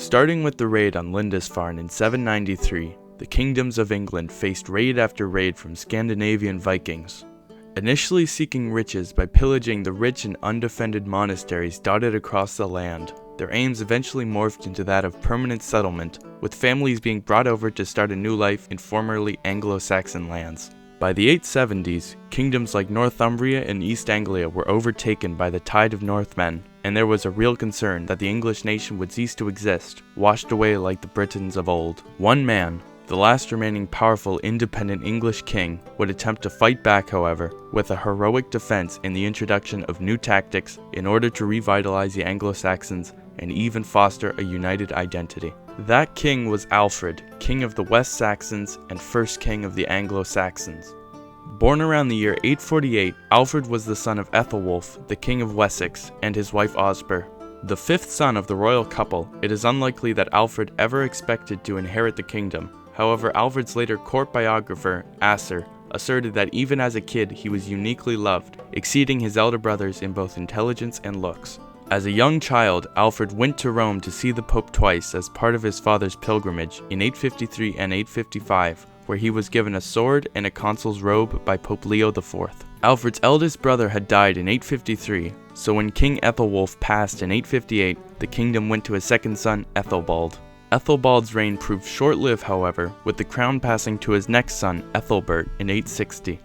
Starting with the raid on Lindisfarne in 793, the kingdoms of England faced raid after raid from Scandinavian Vikings. Initially seeking riches by pillaging the rich and undefended monasteries dotted across the land, their aims eventually morphed into that of permanent settlement, with families being brought over to start a new life in formerly Anglo-Saxon lands. By the 870s, kingdoms like Northumbria and East Anglia were overtaken by the tide of Northmen, and there was a real concern that the English nation would cease to exist, washed away like the Britons of old. One man, the last remaining powerful independent English king, would attempt to fight back, however, with a heroic defense and the introduction of new tactics in order to revitalize the Anglo-Saxons and even foster a united identity. That king was Alfred, king of the west-saxons and first king of the Anglo-Saxons. Born around the year 848, Alfred was the son of Ethelwulf, the king of Wessex, and his wife Osber. The fifth son of the royal couple, it is unlikely that Alfred ever expected to inherit the kingdom. However, Alfred's later court biographer, Asser, asserted that even as a kid he was uniquely loved, exceeding his elder brothers in both intelligence and looks. As a young child, Alfred went to Rome to see the Pope twice as part of his father's pilgrimage in 853 and 855, where he was given a sword and a consul's robe by Pope Leo IV. Alfred's eldest brother had died in 853, so when King Ethelwulf passed in 858, the kingdom went to his second son, Ethelbald. Ethelbald's reign proved short-lived, however, with the crown passing to his next son, Ethelbert, in 860.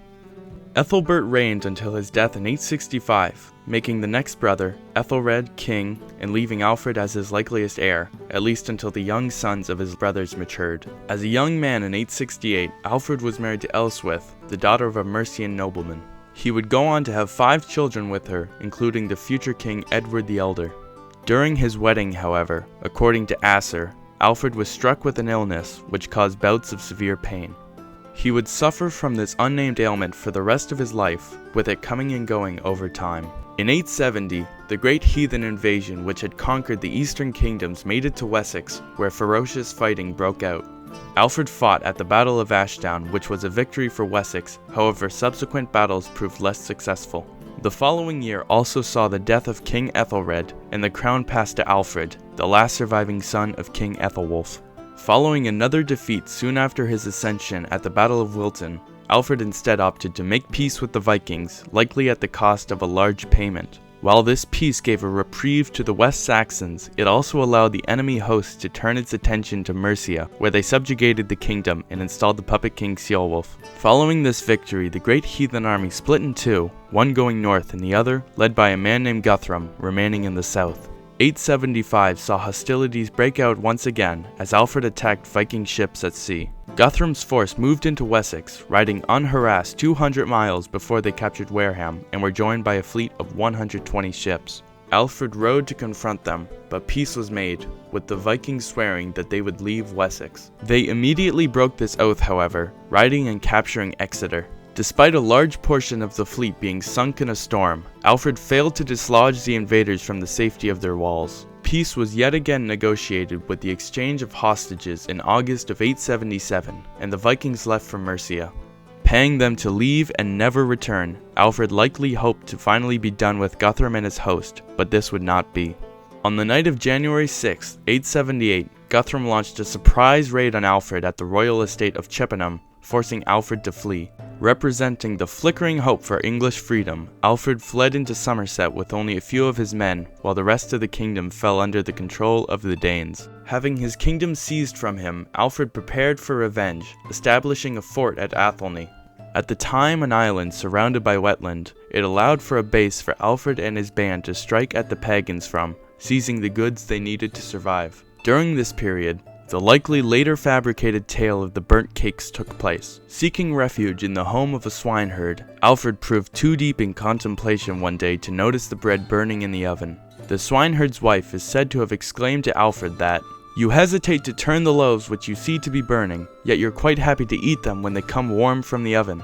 Ethelbert reigned until his death in 865, making the next brother, Ethelred, king, and leaving Alfred as his likeliest heir, at least until the young sons of his brothers matured. As a young man in 868, Alfred was married to Elswith, the daughter of a Mercian nobleman. He would go on to have 5 children with her, including the future king Edward the Elder. During his wedding, however, according to Asser, Alfred was struck with an illness which caused bouts of severe pain. He would suffer from this unnamed ailment for the rest of his life, with it coming and going over time. In 870, the great heathen invasion which had conquered the eastern kingdoms made it to Wessex, where ferocious fighting broke out. Alfred fought at the Battle of Ashdown, which was a victory for Wessex, however subsequent battles proved less successful. The following year also saw the death of King Ethelred, and the crown passed to Alfred, the last surviving son of King Ethelwulf. Following another defeat soon after his ascension at the Battle of Wilton, Alfred instead opted to make peace with the Vikings, likely at the cost of a large payment. While this peace gave a reprieve to the west-saxons, it also allowed the enemy host to turn its attention to Mercia, where they subjugated the kingdom and installed the puppet king Ceolwulf. Following this victory, the great heathen army split in two, one going north and the other, led by a man named Guthrum, remaining in the south. 875 saw hostilities break out once again as Alfred attacked Viking ships at sea. Guthrum's force moved into Wessex, riding unharassed 200 miles before they captured Wareham and were joined by a fleet of 120 ships. Alfred rode to confront them, but peace was made, with the Vikings swearing that they would leave Wessex. They immediately broke this oath, however, riding and capturing Exeter. Despite a large portion of the fleet being sunk in a storm, Alfred failed to dislodge the invaders from the safety of their walls. Peace was yet again negotiated with the exchange of hostages in August of 877, and the Vikings left for Mercia. Paying them to leave and never return, Alfred likely hoped to finally be done with Guthrum and his host, but this would not be. On the night of January 6, 878, Guthrum launched a surprise raid on Alfred at the royal estate of Chippenham, forcing Alfred to flee. Representing the flickering hope for English freedom, Alfred fled into Somerset with only a few of his men, while the rest of the kingdom fell under the control of the Danes. Having his kingdom seized from him, Alfred prepared for revenge, establishing a fort at Athelney. At the time an island surrounded by wetland, it allowed for a base for Alfred and his band to strike at the pagans from, seizing the goods they needed to survive. During this period, the likely later fabricated tale of the burnt cakes took place. Seeking refuge in the home of a swineherd, Alfred proved too deep in contemplation one day to notice the bread burning in the oven. The swineherd's wife is said to have exclaimed to Alfred that, "You hesitate to turn the loaves which you see to be burning, yet you're quite happy to eat them when they come warm from the oven."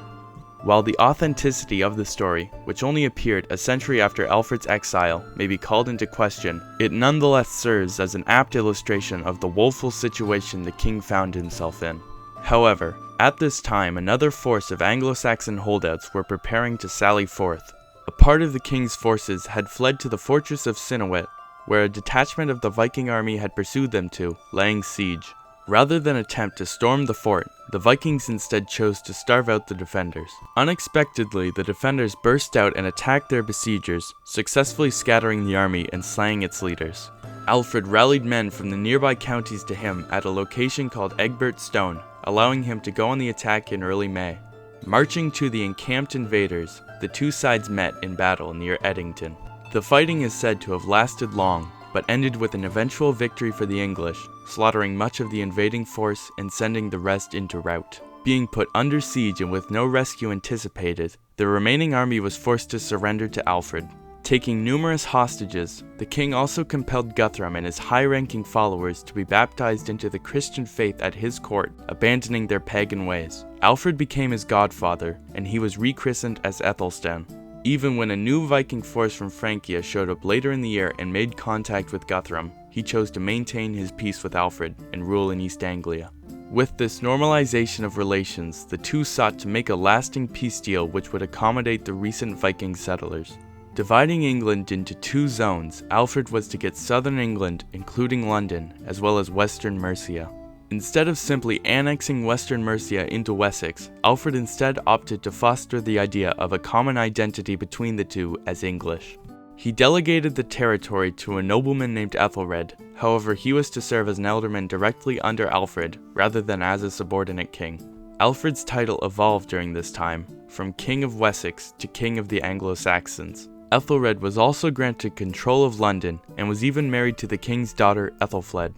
While the authenticity of the story, which only appeared a century after Alfred's exile, may be called into question, it nonetheless serves as an apt illustration of the woeful situation the king found himself in. However, at this time another force of Anglo-Saxon holdouts were preparing to sally forth. A part of the king's forces had fled to the fortress of Sinuit, where a detachment of the Viking army had pursued them to, laying siege. Rather than attempt to storm the fort, the Vikings instead chose to starve out the defenders. Unexpectedly, the defenders burst out and attacked their besiegers, successfully scattering the army and slaying its leaders. Alfred rallied men from the nearby counties to him at a location called Egbert Stone, allowing him to go on the attack in early May. Marching to the encamped invaders, the two sides met in battle near Edington. The fighting is said to have lasted long, but ended with an eventual victory for the English, slaughtering much of the invading force and sending the rest into rout. Being put under siege and with no rescue anticipated, the remaining army was forced to surrender to Alfred. Taking numerous hostages, the king also compelled Guthrum and his high-ranking followers to be baptized into the Christian faith at his court, abandoning their pagan ways. Alfred became his godfather, and he was rechristened as Ethelstan. Even when a new Viking force from Francia showed up later in the year and made contact with Guthrum, he chose to maintain his peace with Alfred and rule in East Anglia. With this normalization of relations, the two sought to make a lasting peace deal which would accommodate the recent Viking settlers. Dividing England into two zones, Alfred was to get southern England, including London, as well as western Mercia. Instead of simply annexing western Mercia into Wessex, Alfred instead opted to foster the idea of a common identity between the two as English. He delegated the territory to a nobleman named Ethelred, however he was to serve as an ealdorman directly under Alfred, rather than as a subordinate king. Alfred's title evolved during this time, from King of Wessex to King of the Anglo-Saxons. Ethelred was also granted control of London, and was even married to the king's daughter Ethelfled.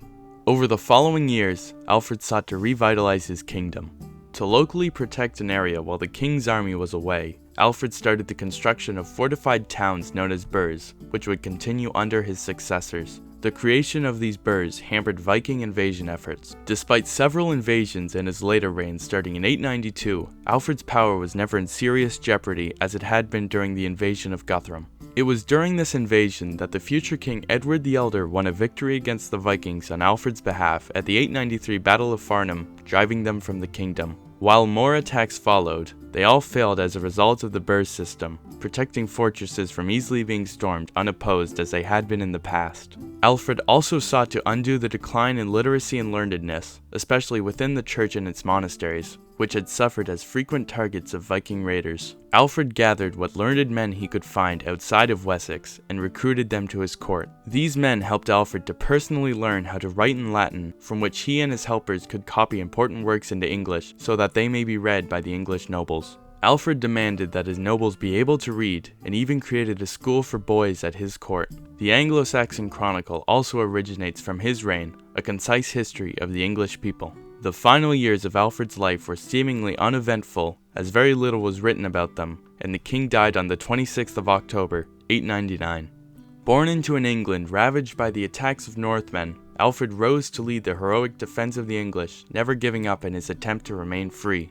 Over the following years, Alfred sought to revitalize his kingdom. To locally protect an area while the king's army was away, Alfred started the construction of fortified towns known as burhs, which would continue under his successors. The creation of these burhs hampered Viking invasion efforts. Despite several invasions in his later reign starting in 892, Alfred's power was never in serious jeopardy as it had been during the invasion of Guthrum. It was during this invasion that the future King Edward the Elder won a victory against the Vikings on Alfred's behalf at the 893 Battle of Farnham, driving them from the kingdom. While more attacks followed, they all failed as a result of the burh system, protecting fortresses from easily being stormed unopposed as they had been in the past. Alfred also sought to undo the decline in literacy and learnedness, especially within the church and its monasteries, which had suffered as frequent targets of Viking raiders. Alfred gathered what learned men he could find outside of Wessex and recruited them to his court. These men helped Alfred to personally learn how to write in Latin, from which he and his helpers could copy important works into English so that they may be read by the English nobles. Alfred demanded that his nobles be able to read, and even created a school for boys at his court. The Anglo-Saxon Chronicle also originates from his reign, a concise history of the English people. The final years of Alfred's life were seemingly uneventful, as very little was written about them, and the king died on the 26th of October, 899. Born into an England ravaged by the attacks of Northmen, Alfred rose to lead the heroic defense of the English, never giving up in his attempt to remain free.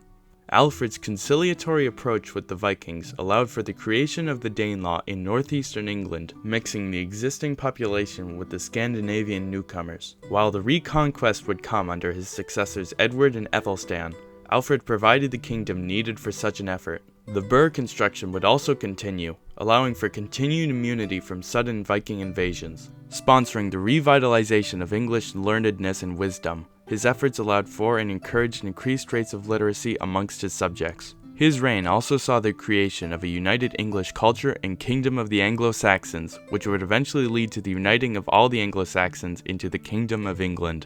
Alfred's conciliatory approach with the Vikings allowed for the creation of the Danelaw in northeastern England, mixing the existing population with the Scandinavian newcomers. While the reconquest would come under his successors Edward and Ethelstan, Alfred provided the kingdom needed for such an effort. The burh construction would also continue, allowing for continued immunity from sudden Viking invasions. Sponsoring the revitalization of English learnedness and wisdom, his efforts allowed for and encouraged increased rates of literacy amongst his subjects. His reign also saw the creation of a united English culture and kingdom of the Anglo-Saxons, which would eventually lead to the uniting of all the Anglo-Saxons into the Kingdom of England.